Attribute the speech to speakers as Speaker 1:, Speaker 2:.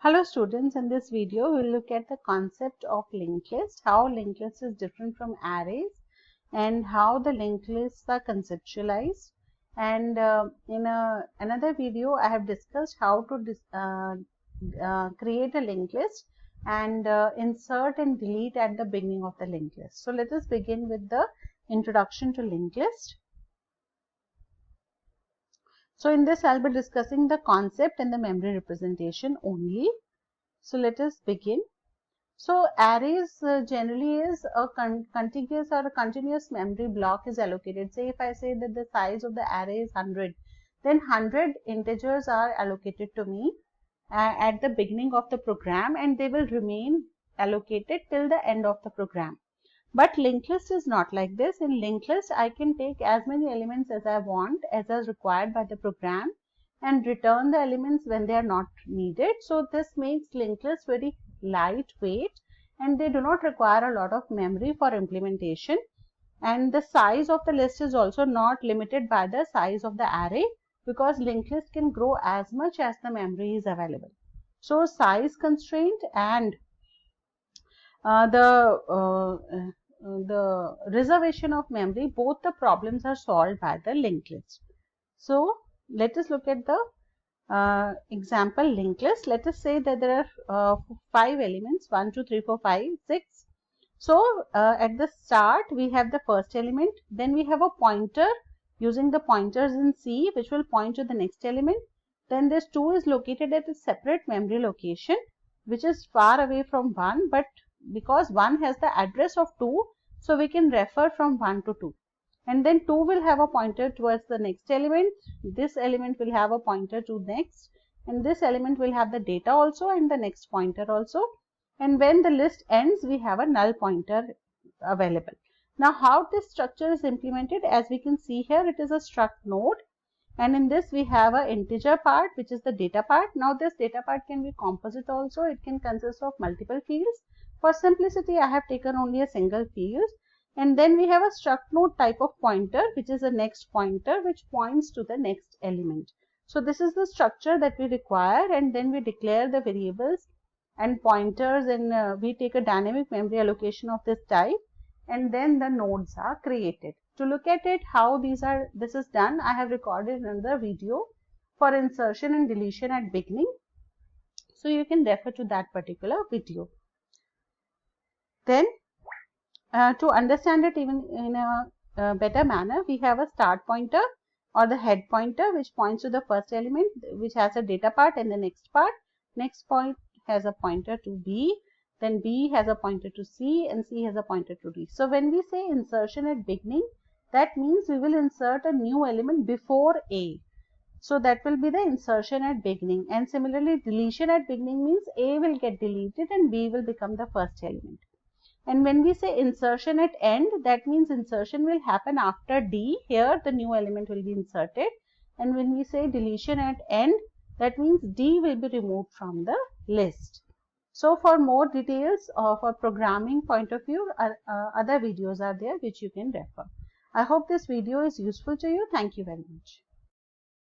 Speaker 1: Hello students, in this video we will look at the concept of linked list, how linked list is different from arrays and how the linked lists are conceptualized. And in another video I have discussed how to create a linked list and insert and delete at the beginning of the linked list. So let us begin with the introduction to linked list. So in this I'll be discussing the concept and the memory representation only. So let us begin. So arrays generally is a contiguous or a continuous memory block is allocated. Say if I say that the size of the array is 100, then 100 integers are allocated to me at the beginning of the program, and they will remain allocated till the end of the program. But linked list is not like this. In linked list, I can take as many elements as I want, as is required by the program, and return the elements when they are not needed. So this makes linked list very lightweight, and they do not require a lot of memory for implementation. And the size of the list is also not limited by the size of the array, because linked list can grow as much as the memory is available. So size constraint and the reservation of memory, both the problems are solved by the linked list. So let us look at the example linked list. Let us say that there are 5 elements, 1, 2, 3, 4, 5, 6. So at the start we have the first element, then we have a pointer using the pointers in C which will point to the next element. Then this 2 is located at a separate memory location which is far away from 1, but because 1 has the address of 2, so we can refer from 1 to 2. And then 2 will have a pointer towards the next element, this element will have a pointer to next, and this element will have the data also and the next pointer also. And when the list ends, we have a null pointer available. Now how this structure is implemented, as we can see here, it is a struct node, and in this we have an integer part which is the data part. Now this data part can be composite also, it can consist of multiple fields. For simplicity, I have taken only a single field. And then we have a struct node type of pointer, which is a next pointer, which points to the next element. So this is the structure that we require, and then we declare the variables and pointers, and we take a dynamic memory allocation of this type, and then the nodes are created. To look at it, how this is done, I have recorded another video for insertion and deletion at beginning. So you can refer to that particular video. Then to understand it even in a better manner, we have a start pointer or the head pointer which points to the first element, which has a data part and the next part. Next point has a pointer to B, then B has a pointer to C, and C has a pointer to D. So when we say insertion at beginning, that means we will insert a new element before A. So that will be the insertion at beginning. And similarly, deletion at beginning means A will get deleted and B will become the first element. And when we say insertion at end, that means insertion will happen after D. Here the new element will be inserted. And when we say deletion at end, that means D will be removed from the list. So for more details for programming point of view, other videos are there which you can refer. I hope this video is useful to you. Thank you very much.